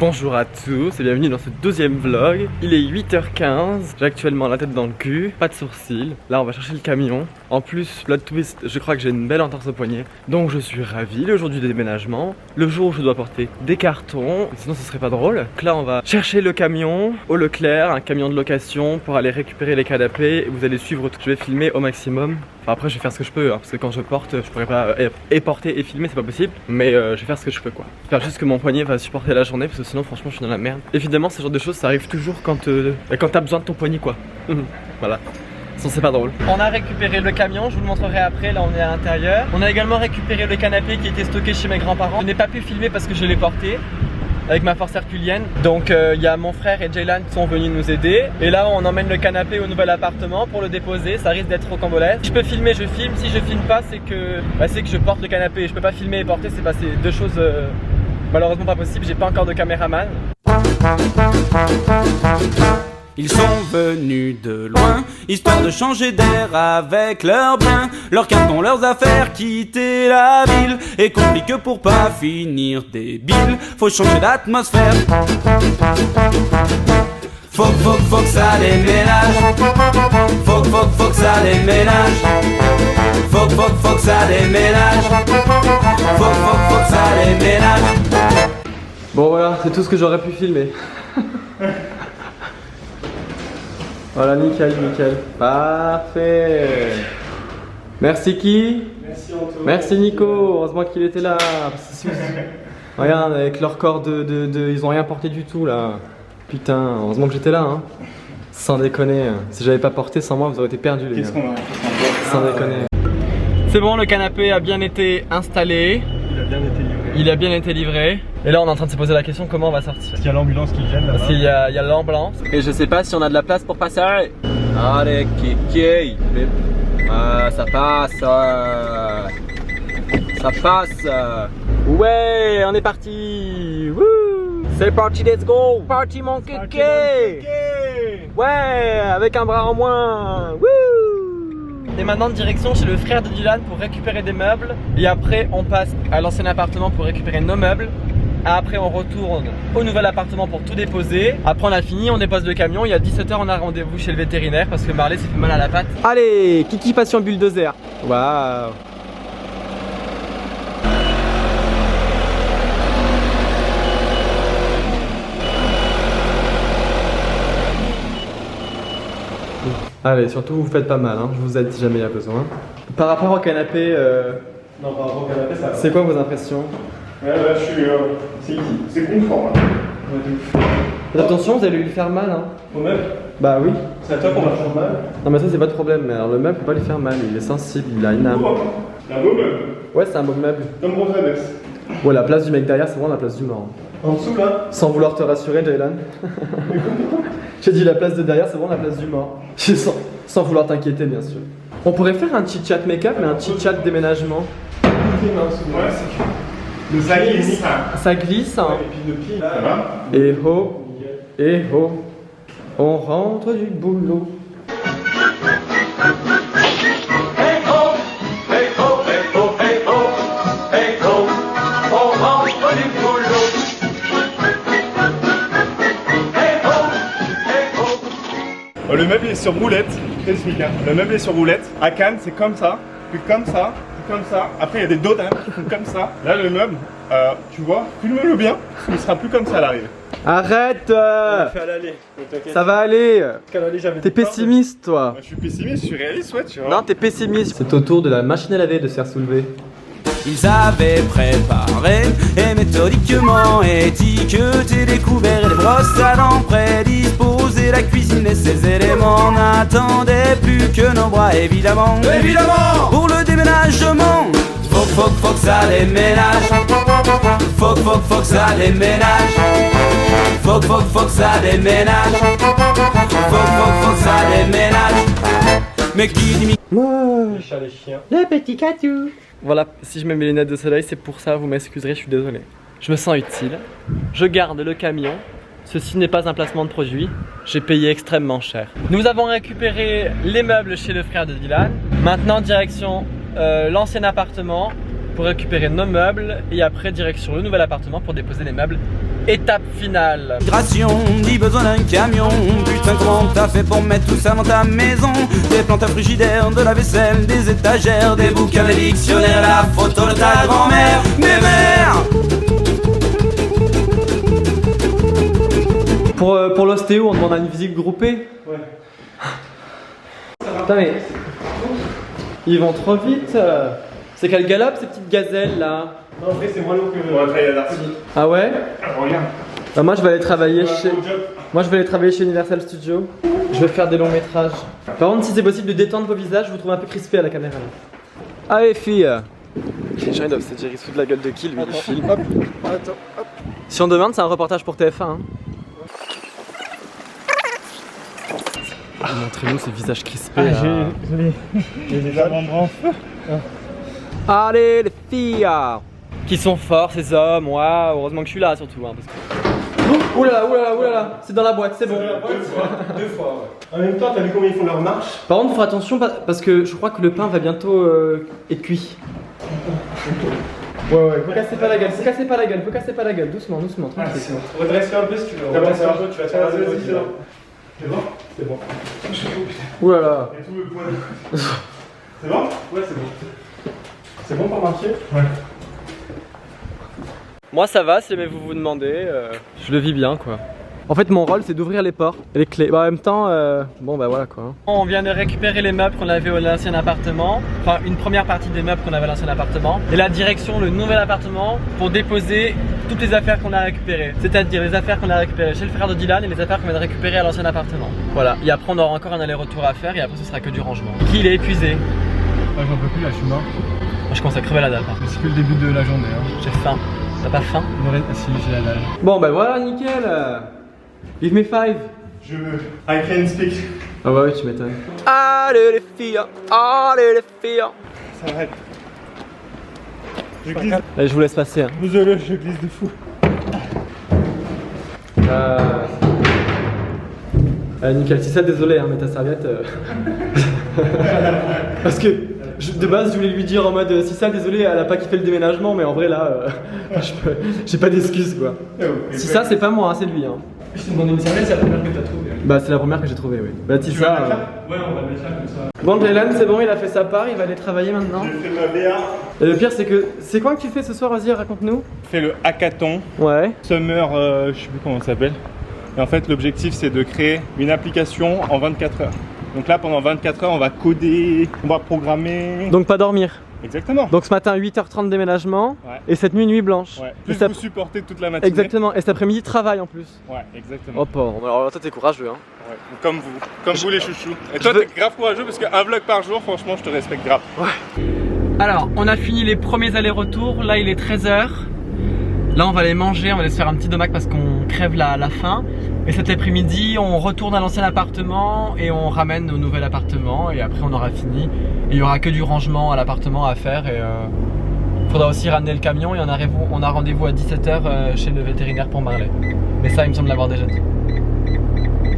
Bonjour à tous et bienvenue dans ce deuxième vlog. Il est 8h15, j'ai actuellement la tête dans le cul, pas de sourcils. Là on va chercher le camion. En plus, plot twist, je crois que j'ai une belle entorse au poignet. Donc je suis ravi, le jour du déménagement. Le jour où je dois porter des cartons, sinon ce serait pas drôle. Donc là on va chercher le camion au Leclerc, un camion de location pour aller récupérer les canapés. Vous allez suivre tout. Je vais filmer au maximum. Enfin, après je vais faire ce que je peux hein, parce que quand je porte je pourrais pas porter et filmer, c'est pas possible. Mais je vais faire ce que je peux quoi. J'espère juste que mon poignet va supporter la journée parce que sinon franchement je suis dans la merde. Évidemment ce genre de choses ça arrive toujours quand t'as besoin de ton poignet quoi. Voilà. Sinon c'est pas drôle. On a récupéré le camion, je vous le montrerai après, là on est à l'intérieur. On a également récupéré le canapé qui était stocké chez mes grands-parents. Je n'ai pas pu filmer parce que je l'ai porté avec ma force herculienne. Donc il y a mon frère et Jaylan qui sont venus nous aider. Et là on emmène le canapé au nouvel appartement pour le déposer. Ça risque d'être rocambolesque. Si je peux filmer, je filme. Si je filme pas, c'est que je porte le canapé. Je peux pas filmer et porter, c'est deux choses malheureusement pas possibles. J'ai pas encore de caméraman. Ils sont venus de loin, histoire de changer d'air avec leurs biens. Leurs cartons, leurs affaires, quitter la ville. Et compliqué pour pas finir débile, faut changer d'atmosphère. Faut que ça déménage. Faut que ça déménage. Faut que ça déménage. Faut que ça déménage. Bon voilà, c'est tout ce que j'aurais pu filmer. Voilà, nickel. Parfait. Merci qui? Merci Anto. Merci Nico, heureusement qu'il était là. Regarde, avec leur corps ils ont rien porté du tout là. Putain, heureusement que j'étais là hein. Sans déconner, si j'avais pas porté sans moi vous auriez été perdus les gars. Qu'est-ce qu'on a fait? Sans déconner. C'est bon, le canapé a bien été installé. Il a bien été livré. Et là on est en train de se poser la question comment on va sortir. Parce qu'il y a l'ambulance qui vient là-bas. Parce qu'il y a l'ambulance. Et je sais pas si on a de la place pour passer. Allez, kiki. Ah, ça passe. Ça passe. Ouais, on est parti. Wouh. C'est parti, let's go. Parti mon kiki. Ouais, avec un bras en moins. Wouh. Et maintenant direction chez le frère de Dylan pour récupérer des meubles. Et après on passe à l'ancien appartement pour récupérer nos meubles. Après on retourne au nouvel appartement pour tout déposer. Après on a fini, on dépose le camion. Il y a 17h, on a rendez-vous chez le vétérinaire parce que Marley s'est fait mal à la patte. Allez, Kiki passion bulldozer. Waouh. Allez, surtout vous faites pas mal, hein. Je vous aide si jamais il y a besoin. Par rapport au canapé, Non, par rapport au canapé, ça va. c'est quoi vos impressions? Ouais, là, je suis. C'est easy. C'est confort là. Faites attention, vous allez lui faire mal, hein. Au meuble? Bah oui. C'est à toi qu'on va faire mal. Non mais ça c'est pas de problème, mais alors le meuble faut pas lui faire mal, il est sensible, il a une âme. C'est un beau meuble. Ouais, c'est un beau meuble. Comme Rosales. Ouais, la place du mec derrière c'est vraiment la place du mort. En dessous là. Sans vouloir te rassurer, Jaylan. J'ai dit la place de derrière c'est vraiment la place du mort. Sans vouloir t'inquiéter bien sûr. On pourrait faire un chit chat make-up mais un chit chat déménagement. Ouais, c'est que. Le ça glisse. Ça glisse hein. Et puis le pied là. Ça va. Et ho, on rentre du boulot. Le meuble est sur roulette, je t'explique hein. Le meuble est sur roulette. À Cannes, c'est comme ça, puis comme ça, puis comme ça. Après, il y a des d'autres hein, qui font comme ça. Là, le meuble, tu vois, filme-le bien, il sera plus comme ça à l'arrivée. Arrête Fais à l'aller, ça va aller. T'es T'es pessimiste toi. Je suis pessimiste, je suis réaliste, ouais, tu vois. Non, t'es pessimiste. C'est au tour de la machine à laver de se faire soulever. Ils avaient préparé et méthodiquement étiqueté les couverts et les brosses à dents, prédisposé la cuisine et ses éléments. N'attendaient plus que nos bras, évidemment. Évidemment. Pour le déménagement. Faut que ça déménage. Faut que ça déménage. Faut que ça déménage. Faut que ça déménage. Mais qui dit Les chats, les chiens. Le petit catou. Voilà, si je mets mes lunettes de soleil, c'est pour ça, vous m'excuserez, je suis désolé. Je me sens utile, je garde le camion, ceci n'est pas un placement de produit, j'ai payé extrêmement cher. Nous avons récupéré les meubles chez le frère de Dylan, maintenant direction l'ancien appartement pour récupérer nos meubles et après direction le nouvel appartement pour déposer les meubles. Étape finale. Migration, ni besoin d'un camion. Putain, comment t'as fait pour mettre tout ça dans ta maison? Des plantes à frigidaire, de la vaisselle, des étagères, des bouquins, des dictionnaires, la photo de ta grand-mère. Mais mère! Pour l'ostéo, on demande à une visite groupée. Ouais. Putain mais... Ils vont trop vite. C'est qu'elle galope ces petites gazelles là. Non, en fait, c'est moins lourd que le travail à l'artiste. Ah ouais? Regarde. Bah moi je vais aller travailler chez... Bon job. Moi je vais aller travailler chez Universal Studios. Je vais faire des longs métrages. Par contre si c'est possible de détendre vos visages, je vous trouve un peu crispés à la caméra là. Allez filles. Les gens ils doivent se dire, ils se foutent de la gueule de qui lui, il filme. Hop. Attends, hop. Si on demande, c'est un reportage pour TF1 hein. Montrez-nous ces visages crispés là. J'ai des avant-bras en feu. Allez les filles qui sont forts ces hommes, waouh, heureusement que je suis là surtout hein, parce que... Oulala, c'est dans la boîte, c'est bon. Deux fois, ouais. En même temps, t'as vu combien ils font leur marche? Par contre, faut faire attention parce que je crois que le pain va bientôt être cuit. Ouais, Faut casser pas la gueule, doucement, tranquille. Redresse-le un peu si tu veux. Redresse un peu, tu vas te faire la vidéo. C'est bon? C'est bon. Oulala. Et tout le point de... C'est bon? Ouais, c'est bon. C'est bon pour marcher? Ouais. Moi ça va, si jamais vous vous demandez, je le vis bien quoi. En fait mon rôle c'est d'ouvrir les portes et les clés. Bah, en même temps, bon bah voilà quoi. On vient de récupérer les meubles qu'on avait à l'ancien appartement. Enfin une première partie des meubles qu'on avait à l'ancien appartement. Et la direction, le nouvel appartement pour déposer toutes les affaires qu'on a récupérées. C'est-à-dire les affaires qu'on a récupérées chez le frère de Dylan et les affaires qu'on vient de récupérer à l'ancien appartement. Voilà, et après on aura encore un aller-retour à faire et après ce sera que du rangement. Qui il est épuisé? Ah, j'en peux plus là, je suis mort. Moi je commence à crever la dalle. Mais c'est que le début de la journée. Hein. J'ai faim. T'as pas faim? Si, j'ai la dalle. Bon bah voilà, nickel. Give me 5. Je veux. I can speak. Ah bah oui, tu m'étonnes. Allez les filles. Ça arrête. Je glisse. Allez, je vous laisse passer. Hein. Désolé, je glisse de fou. Nickel, si ça, désolé, hein, mais ta serviette. Parce que de base, je voulais lui dire en mode si ça, désolé, elle a pas kiffé le déménagement, mais en vrai là, j'ai pas d'excuses quoi. Si ça, c'est pas moi, hein, c'est lui. Hein. Je t'ai demandé une serviette, c'est la première que t'as trouvée. Bah, c'est la première que j'ai trouvée, oui. Bah, si ça. Ouais, on va le mettre là comme ça. Bon, Jaylan, c'est bon, il a fait sa part, il va aller travailler maintenant. J'ai fait ma BA. Et le pire, c'est que. C'est quoi que tu fais ce soir? Vas-y, raconte-nous. J'ai fait le hackathon. Ouais. Summer, je sais plus comment ça s'appelle. Et en fait, l'objectif, c'est de créer une application en 24 heures. Donc là, pendant 24 heures, on va coder, on va programmer. Donc, pas dormir. Exactement. Donc, ce matin, 8h30 déménagement. Ouais. Et cette nuit, nuit blanche. Ouais. Et Plus ça- vous supporter toute la matinée. Exactement. Et cet après-midi, travail en plus. Ouais, exactement. Oh, bon. Alors, toi, t'es courageux, hein. Ouais. Comme vous les chouchous. Et toi, t'es grave courageux parce qu'un vlog par jour, franchement, je te respecte grave. Alors, on a fini les premiers allers-retours. Là, il est 13h. Là, on va aller manger. On va aller se faire un petit domac parce qu'on crève la faim. Et cet après-midi, on retourne à l'ancien appartement et on ramène au nouvel appartement. Et après, on aura fini. Et il n'y aura que du rangement à l'appartement à faire. Et faudra aussi ramener le camion. Et on a rendez-vous à 17h chez le vétérinaire pour Marley. Mais ça, il me semble l'avoir déjà dit.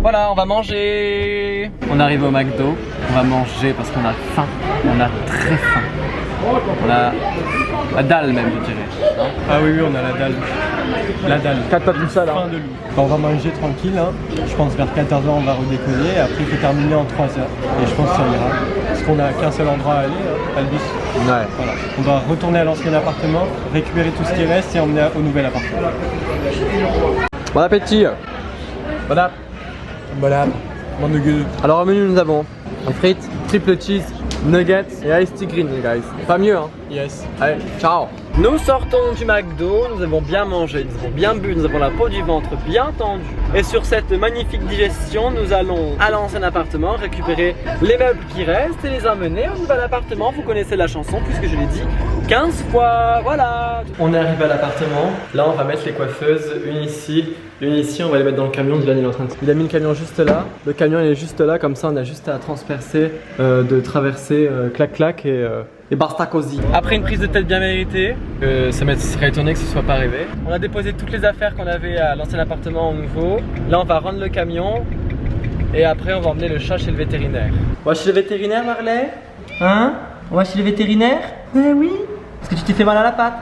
Voilà, on va manger. On arrive au McDo. On va manger parce qu'on a faim. On a très faim. On a la dalle même, je dirais. Hein? Ah oui, on a la dalle. La dalle. 4 pas d'une salle. Fin de loup. On va manger tranquille. Hein. Je pense vers 14h on va redécoller. Après il faut terminer en 3h. Et je pense que ça ira. Parce qu'on n'a qu'un seul endroit à aller, hein, à le bus. Ouais. Voilà. On doit retourner à l'ancien appartement, récupérer tout ce qui reste et emmener au nouvel appartement. Bon appétit. Bon Voilà. Mon nuggets. Alors au menu nous avons des frites, triple cheese, nuggets et iced tea green guys. Pas mieux hein. Yes. Allez, ciao. Nous sortons du McDo, nous avons bien mangé, nous avons bien bu, nous avons la peau du ventre bien tendue. Et sur cette magnifique digestion, nous allons à l'ancien appartement récupérer les meubles qui restent et les emmener au nouvel appartement. Vous connaissez la chanson puisque je l'ai dit 15 fois, voilà. On est arrivé à l'appartement, là on va mettre les coiffeuses, une ici, on va les mettre dans le camion. Dylan il est en train de... Il a mis le camion juste là, le camion il est juste là, comme ça on a juste à transpercer, de traverser, clac clac et basta cosy. Après une prise de tête bien méritée, ça me serait étonné que ce soit pas arrivé. On a déposé toutes les affaires qu'on avait à l'ancien appartement au nouveau. Là on va rendre le camion et après on va emmener le chat chez le vétérinaire. On va chez le vétérinaire Marley? Hein? On va chez le vétérinaire? Oui. Est-ce que tu t'es fait mal à la patte?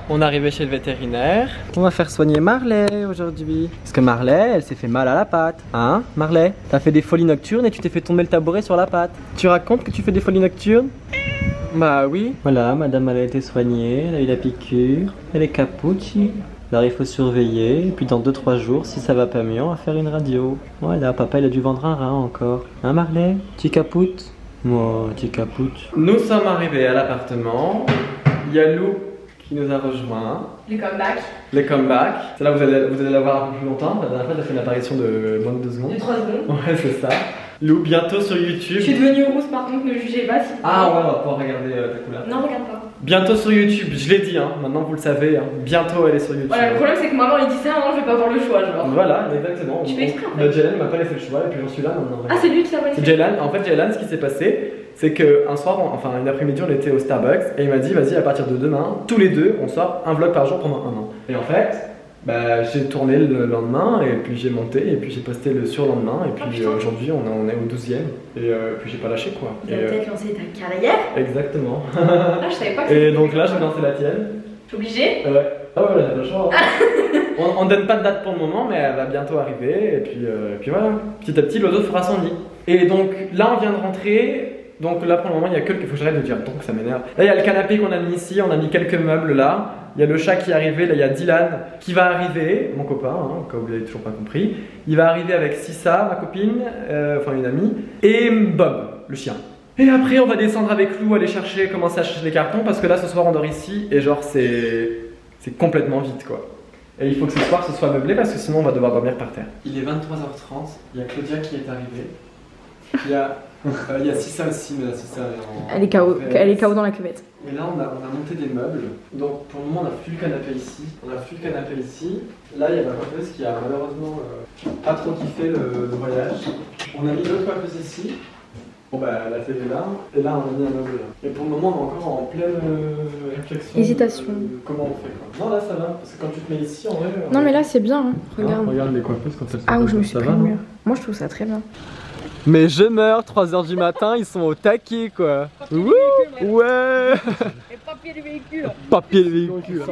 On est arrivé chez le vétérinaire. On va faire soigner Marley aujourd'hui. Parce que Marley, elle s'est fait mal à la patte. Hein, Marley? T'as fait des folies nocturnes et tu t'es fait tomber le tabouret sur la patte. Tu racontes que tu fais des folies nocturnes? Bah oui. Voilà, madame, elle a été soignée, elle a eu la piqûre. Elle est capuchi. Alors il faut surveiller. Et puis dans 2-3 jours, si ça va pas mieux, on va faire une radio. Voilà, papa, il a dû vendre un rein encore. Hein, Marley? Tu capoutes? Moi, tu capoutes. Nous sommes arrivés à l'appartement. Il y a Lou qui nous a rejoint. Les comebacks. Les comebacks. C'est là où vous allez la voir un peu plus longtemps. La dernière fois, elle a fait une apparition de moins de 2 secondes. De 3 secondes. Ouais, c'est ça. Lou, bientôt sur YouTube. Je suis devenue rousse par contre, ne jugez pas si vous Ah ouais, voulez. on va pouvoir regarder ta couleur. Non, regarde pas. Bientôt sur YouTube, je l'ai dit, hein. Maintenant vous le savez. Hein. Bientôt elle est sur YouTube. Voilà, le problème c'est que maman il dit ça, non, je vais pas avoir le choix, genre. Voilà, exactement. Tu fais exprès, en fait. Jaylan m'a pas laissé le choix et puis j'en suis là maintenant. Ah, c'est lui qui t'a pas C'est laissé. Jaylan. En fait, Jaylan, ce qui s'est passé, c'est qu'un soir, enfin une après-midi, on était au Starbucks et il m'a dit, vas-y, à partir de demain, tous les deux, on sort un vlog par jour pendant 1 an. Et en fait, bah, j'ai tourné le lendemain et puis j'ai monté et puis j'ai posté le surlendemain et puis putain. aujourd'hui on est au 12e et puis j'ai pas lâché quoi. Tu as Et, peut-être lancé ta carrière. exactement. Ah, je savais pas que Et c'était donc là comme j'ai ça. lancé la tienne. Je suis obligée. Ouais. Ah ouais, t'as pas le choix. Hein. on donne pas de date pour le moment, mais elle va bientôt arriver. Et puis voilà, petit à petit, l'oiseau fera son nid. Et donc là, on vient de rentrer. Donc là, pour le moment, il y a que le qu'il faut que j'arrête de dire. Donc ça m'énerve. Là, il y a le canapé qu'on a mis ici. On a mis quelques meubles là. Il y a le chat qui est arrivé. Là, il y a Dylan qui va arriver, mon copain, hein, comme vous l'avez toujours pas compris. Il va arriver avec Sissa, ma copine, enfin une amie, et Bob, le chien. Et après, on va descendre avec Lou, aller chercher, commencer à chercher les cartons, parce que là, ce soir, on dort ici, et genre, c'est complètement vide, quoi. Et il faut que ce soir, ce soit meublé, parce que sinon, on va devoir dormir par terre. Il est 23h30, il y a Claudia qui est arrivée. Il y a Sissa aussi, mais la Sissa, Elle est KO dans la cuvette. Et là, on a monté des meubles. Donc, pour le moment, on n'a plus le canapé ici. Là, il y a ma coiffeuse qui a malheureusement pas trop kiffé le voyage. On a mis l'autre coiffeuse ici. Bon, bah, la télé là. Et là, on a mis un meuble là. Et pour le moment, on est encore en pleine réflexion. Hésitation. De comment on fait quoi. Non, là, ça va. Parce que quand tu te mets ici, en vrai. Non, mais là c'est bien, hein. Regarde. Regarde les coiffeuses quand elles sont Ah, où comme je me ça, suis ça pris va, le non mur. Moi je trouve ça très bien. Mais je meurs, 3h du matin, ils sont au taquet quoi. Wouh, ouais. Et papier du véhicule. Papier de véhicule.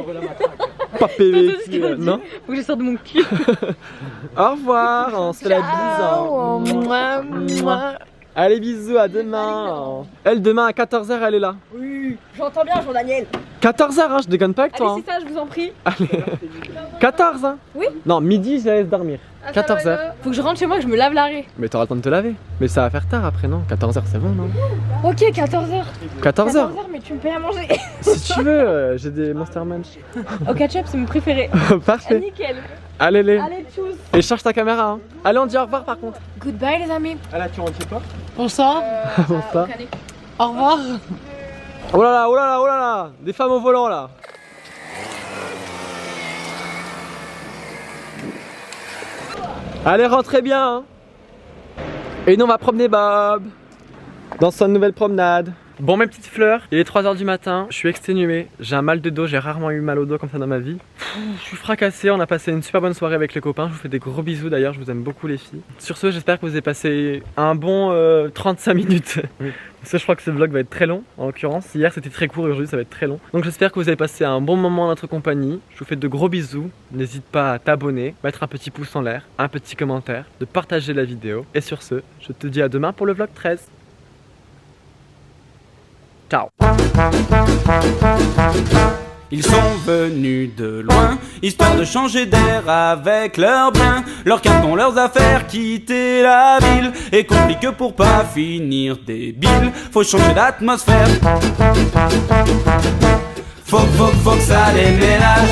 Papier de véhicule, non? Faut que je sorte de mon cul. Au revoir, on se fait la bise. Allez, bisous, à demain. Elle, demain à 14h, elle est là. Oui, j'entends bien Jean-Daniel. 14h, hein, je déconne pas avec toi. Allez, c'est ça, je vous en prie. Allez. 14, hein? Oui. Non, midi, je la laisse dormir. 14h. Faut que je rentre chez moi, que je me lave l'arrêt. Mais t'auras le temps de te laver. Mais ça va faire tard après, non? 14h, c'est bon, non? Ok, 14h. 14h. Mais tu me payes à manger. Si tu veux, j'ai des Monster Munch. Au ketchup, c'est mon préféré. Parfait. Nickel. Allez, les. Allez, tchuss. Et charge ta caméra, hein. Allez, on dit au revoir par contre. Goodbye les amis. Ah là, tu rentres chez toi? Bonsoir. Bonsoir. Au revoir. Oh là là, oh là là, oh là là. Des femmes au volant là. Allez, rentrez bien, hein. Et nous on va promener Bob dans sa nouvelle promenade. Bon mes petites fleurs, il est 3h du matin, je suis exténué, j'ai un mal de dos, j'ai rarement eu mal au dos comme ça dans ma vie. Je suis fracassé, on a passé une super bonne soirée avec les copains, je vous fais des gros bisous d'ailleurs, je vous aime beaucoup les filles. Sur ce, j'espère que vous avez passé un bon 35 minutes. Parce que je crois que ce vlog va être très long en l'occurrence. Hier c'était très court et aujourd'hui ça va être très long. Donc j'espère que vous avez passé un bon moment en notre compagnie. Je vous fais de gros bisous. N'hésite pas à t'abonner, mettre un petit pouce en l'air, un petit commentaire, de partager la vidéo. Et sur ce, je te dis à demain pour le vlog 13. Ciao. Ils sont venus de loin, histoire de changer d'air avec leurs biens, leurs cartons, leurs affaires, quitter la ville. Et compliqué que pour pas finir débile, faut changer d'atmosphère. Faut que ça déménage.